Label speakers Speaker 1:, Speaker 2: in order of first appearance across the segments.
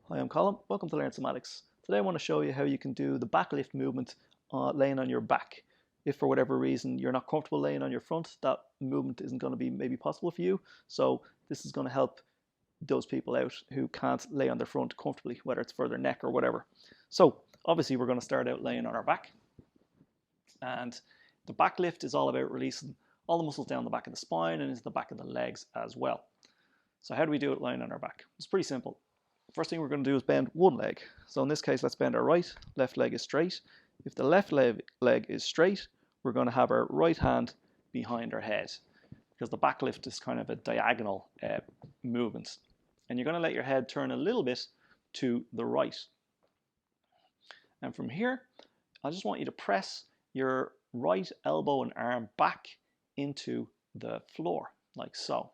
Speaker 1: Hi, I'm Colin. Welcome to Learn Somatics. Today I want to show you how you can do the back lift movement laying on your back. If for whatever reason you're not comfortable laying on your front, that movement isn't going to be maybe possible for you. So this is going to help those people out who can't lay on their front comfortably, whether it's for their neck or whatever. So obviously we're going to start out laying on our back. And the back lift is all about releasing all the muscles down the back of the spine and into the back of the legs as well. So how do we do it lying on our back? It's pretty simple. First thing we're going to do is bend one leg. So in this case, let's bend our right. Left leg is straight. If the left leg is straight, we're going to have our right hand behind our head because the back lift is kind of a diagonal movement. And you're going to let your head turn a little bit to the right. And from here, I just want you to press your right elbow and arm back into the floor, like so.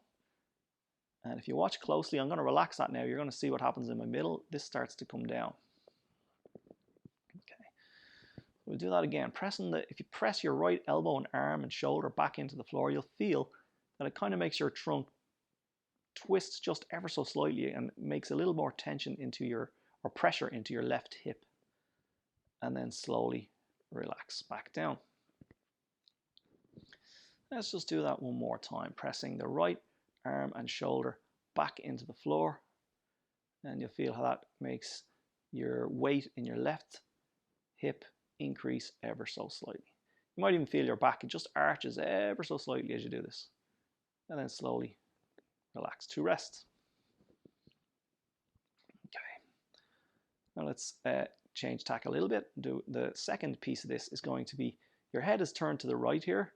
Speaker 1: And if you watch closely, I'm going to relax that now. You're going to see what happens in my middle. This starts to come down. Okay, we'll do that again. If you press your right elbow and arm and shoulder back into the floor, you'll feel that it kind of makes your trunk twist just ever so slightly and makes a little more tension into your, or pressure into your left hip. And then slowly relax back down. Let's just do that one more time, pressing the right arm and shoulder back into the floor, and you'll feel how that makes your weight in your left hip increase ever so slightly. You might even feel your back, it just arches ever so slightly as you do this, and then slowly relax to rest. Okay, now let's change tack a little bit. The second piece of this is going to be your head is turned to the right here.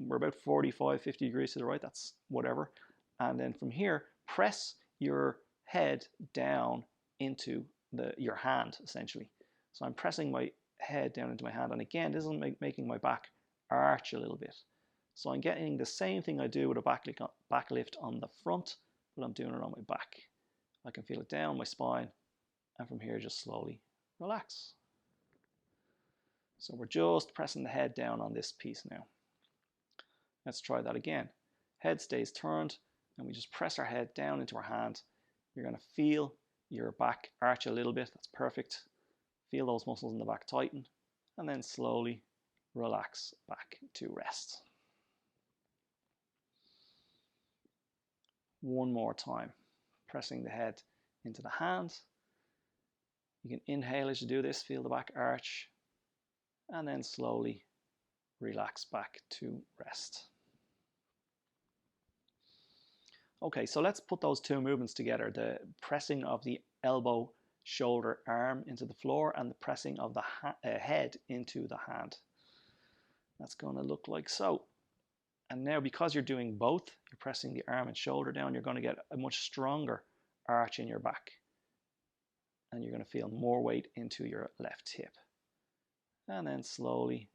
Speaker 1: We're about 45, 50 degrees to the right, that's whatever. And then from here, press your head down into your hand, essentially. So I'm pressing my head down into my hand. And again, this is making my back arch a little bit. So I'm getting the same thing I do with a back lift on the front, but I'm doing it on my back. I can feel it down my spine. And from here, just slowly relax. So we're just pressing the head down on this piece now. Let's try that again. Head stays turned and we just press our head down into our hand. You're going to feel your back arch a little bit. That's perfect. Feel those muscles in the back tighten and then slowly relax back to rest. One more time. Pressing the head into the hand. You can inhale as you do this. Feel the back arch and then slowly relax back to rest. Okay, so let's put those two movements together, the pressing of the elbow, shoulder, arm into the floor and the pressing of the head into the hand. That's going to look like so. And now because you're doing both, you're pressing the arm and shoulder down, you're going to get a much stronger arch in your back. And you're going to feel more weight into your left hip. And then slowly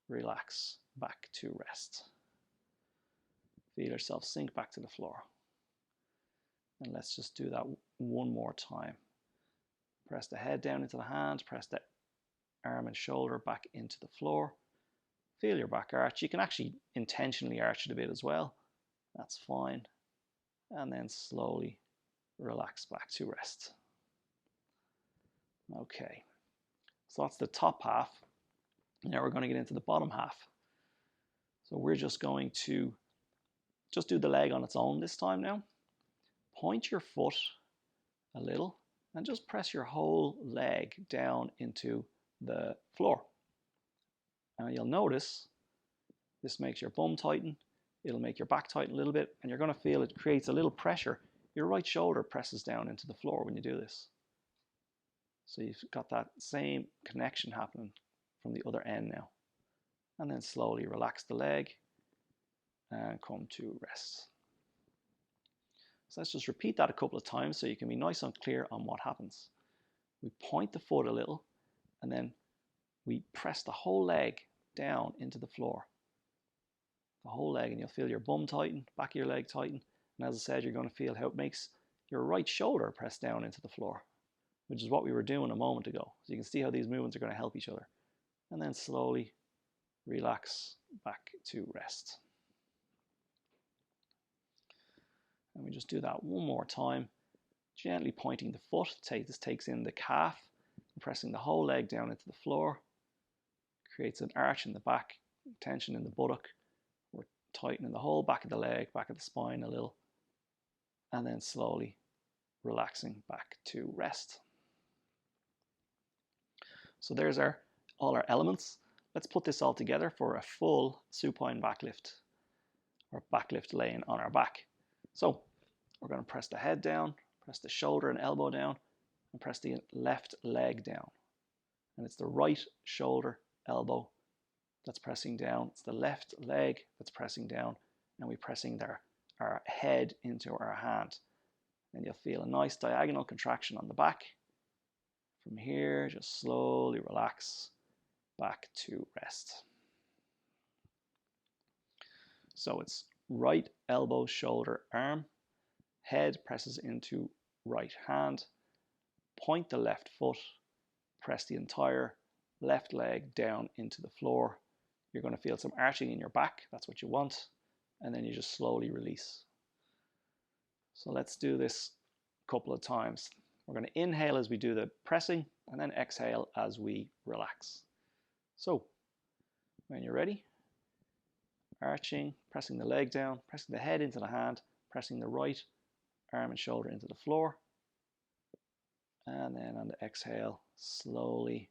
Speaker 1: relax back to rest. Feel yourself sink back to the floor. And let's just do that one more time. Press the head down into the hand, press the arm and shoulder back into the floor. Feel your back arch. You can actually intentionally arch it a bit as well. That's fine. And then slowly relax back to rest. Okay, so that's the top half. Now we're going to get into the bottom half. So we're just going to just do the leg on its own this time now. Point your foot a little and just press your whole leg down into the floor. And you'll notice this makes your bum tighten. It'll make your back tighten a little bit and you're going to feel it creates a little pressure. Your right shoulder presses down into the floor when you do this. So you've got that same connection happening from the other end now. And then slowly relax the leg and come to rest. So let's just repeat that a couple of times so you can be nice and clear on what happens. We point the foot a little and then we press the whole leg down into the floor. The whole leg, and you'll feel your bum tighten, back of your leg tighten. And as I said, you're going to feel how it makes your right shoulder press down into the floor, which is what we were doing a moment ago. So you can see how these movements are going to help each other. And then slowly relax back to rest. And we just do that one more time. Gently pointing the foot, this takes in the calf, and pressing the whole leg down into the floor. Creates an arch in the back, tension in the buttock. We're tightening the whole back of the leg, back of the spine a little, and then slowly relaxing back to rest. So there's all our elements. Let's put this all together for a full supine backlift, or backlift laying on our back. So we're going to press the head down, press the shoulder and elbow down, and press the left leg down. And it's the right shoulder, elbow that's pressing down. It's the left leg that's pressing down, and we're pressing our head into our hand. And you'll feel a nice diagonal contraction on the back. From here, just slowly relax back to rest. So it's right elbow, shoulder, arm. Head presses into right hand. Point the left foot. Press the entire left leg down into the floor. You're going to feel some arching in your back. That's what you want. And then you just slowly release. So let's do this a couple of times. We're going to inhale as we do the pressing, and then exhale as we relax. So when you're ready, arching, pressing the leg down, pressing the head into the hand, pressing the right arm and shoulder into the floor. And then on the exhale, slowly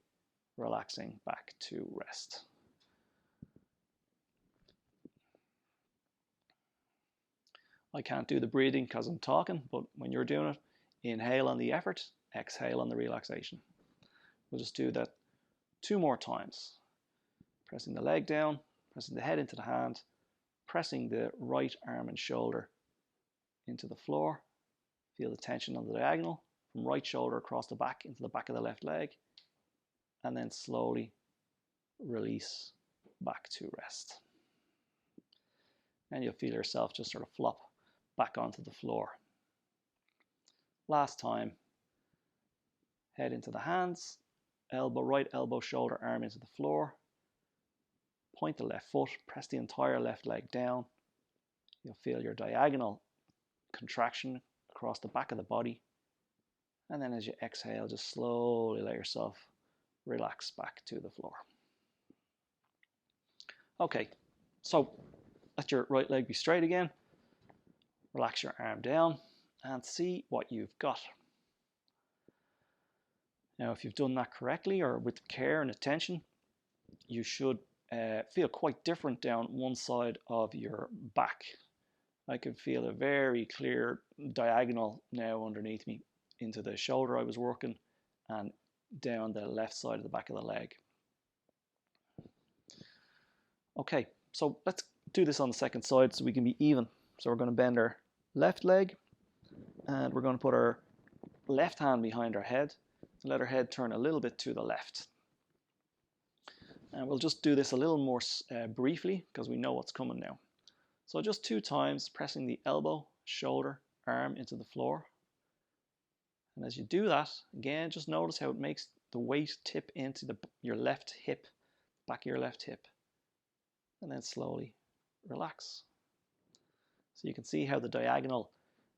Speaker 1: relaxing back to rest. I can't do the breathing because I'm talking, but when you're doing it, inhale on the effort, exhale on the relaxation. We'll just do that 2 more times. Pressing the leg down, pressing the head into the hand, pressing the right arm and shoulder into the floor. Feel the tension on the diagonal from right shoulder across the back into the back of the left leg. And then slowly release back to rest. And you'll feel yourself just sort of flop back onto the floor. Last time, head into the hands, elbow, right elbow, shoulder, arm into the floor. Point the left foot, press the entire left leg down. You'll feel your diagonal contraction across the back of the body. And then as you exhale, just slowly let yourself relax back to the floor. Okay, so let your right leg be straight again. Relax your arm down and see what you've got. Now, if you've done that correctly or with care and attention, you should feel quite different down one side of your back. I can feel a very clear diagonal now underneath me into the shoulder I was working and down the left side of the back of the leg. Okay, so let's do this on the second side so we can be even. So we're going to bend our left leg and we're going to put our left hand behind our head and let our head turn a little bit to the left. And we'll just do this a little more briefly because we know what's coming now. So just 2 times, pressing the elbow, shoulder, arm into the floor. And as you do that, again, just notice how it makes the weight tip into your left hip, back of your left hip. And then slowly relax. So you can see how the diagonal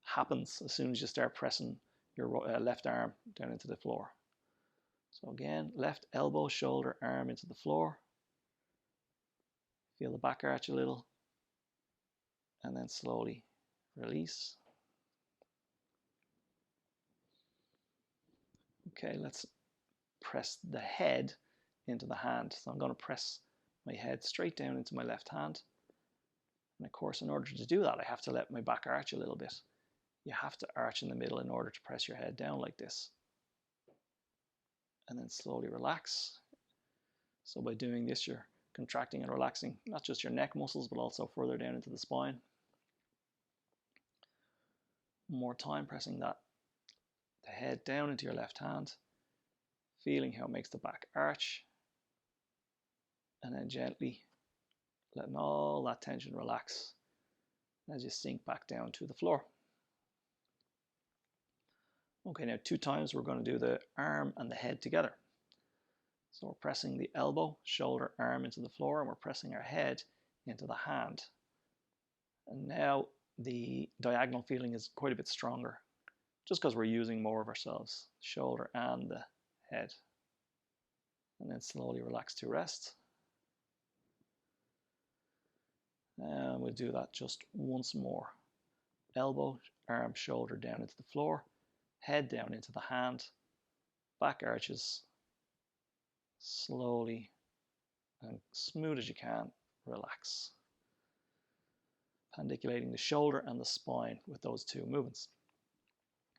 Speaker 1: happens as soon as you start pressing your left arm down into the floor. So again, left elbow, shoulder, arm into the floor. Feel the back arch a little. And then slowly release. Okay, let's press the head into the hand. So I'm going to press my head straight down into my left hand. And of course, in order to do that, I have to let my back arch a little bit. You have to arch in the middle in order to press your head down like this. And then slowly relax. So by doing this, you're contracting and relaxing not just your neck muscles, but also further down into the spine. One more time, pressing the head down into your left hand, feeling how it makes the back arch, and then gently letting all that tension relax as you sink back down to the floor. Okay, now 2 times we're going to do the arm and the head together. So we're pressing the elbow, shoulder, arm into the floor, and we're pressing our head into the hand. And now the diagonal feeling is quite a bit stronger. just because we're using more of ourselves, shoulder and the head. And then slowly relax to rest. And we'll do that just once more. Elbow, arm, shoulder down into the floor, head down into the hand, back arches, slowly and smooth as you can, relax. Pandiculating the shoulder and the spine with those two movements.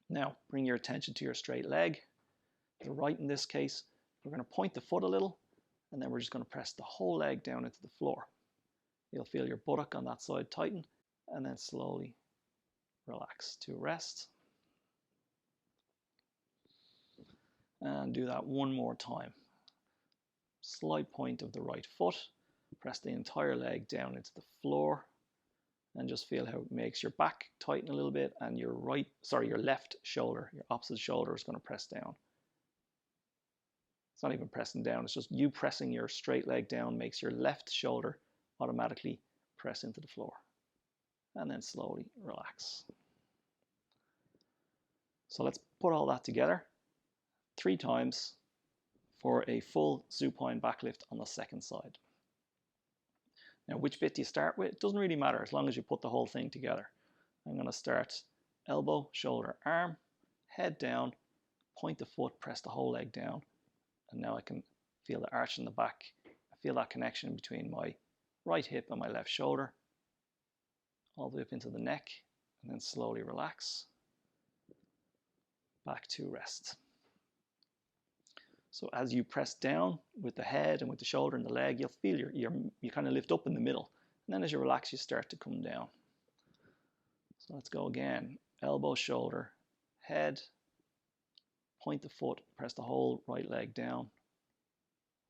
Speaker 1: Now, bring your attention to your straight leg, the right in this case. We're going to point the foot a little, and then we're just going to press the whole leg down into the floor. You'll feel your buttock on that side tighten, and then slowly relax to rest. And do that one more time. Slight point of the right foot, press the entire leg down into the floor, and just feel how it makes your back tighten a little bit, and your left shoulder, your opposite shoulder, is going to press down. It's not even pressing down, it's just you pressing your straight leg down makes your left shoulder automatically press into the floor. And then slowly relax. So let's put all that together 3 times for a full supine backlift on the second side. Now, which bit do you start with? It doesn't really matter as long as you put the whole thing together. I'm going to start elbow, shoulder, arm, head down, point the foot, press the whole leg down, and now I can feel the arch in the back. I feel that connection between my right hip and my left shoulder, all the way up into the neck, and then slowly relax, back to rest. So as you press down with the head and with the shoulder and the leg, you'll feel you kind of lift up in the middle. And then as you relax, you start to come down. So let's go again. Elbow, shoulder, head, point the foot, press the whole right leg down.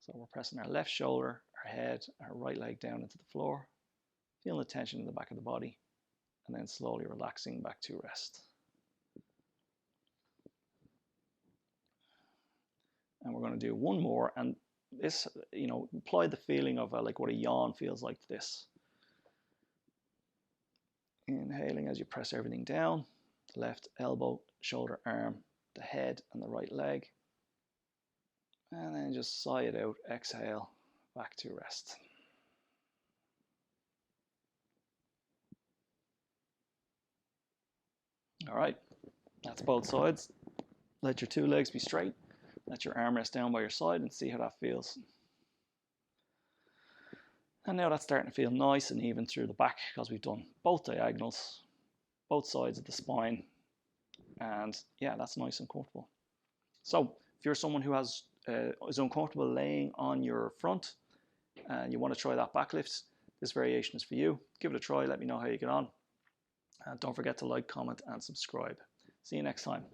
Speaker 1: So we're pressing our left shoulder, our head, our right leg down into the floor. Feeling the tension in the back of the body. And then slowly relaxing back to rest. And we're going to do one more, and this, apply the feeling of like what a yawn feels like to this. Inhaling as you press everything down, the left elbow, shoulder, arm, the head, and the right leg. And then just sigh it out, exhale, back to rest. All right, that's both sides. Let your 2 legs be straight. Let your arm rest down by your side and see how that feels. And now that's starting to feel nice and even through the back because we've done both diagonals, both sides of the spine. And yeah, that's nice and comfortable. So if you're someone who is uncomfortable laying on your front and you want to try that backlift, this variation is for you. Give it a try. Let me know how you get on. And don't forget to like, comment, and subscribe. See you next time.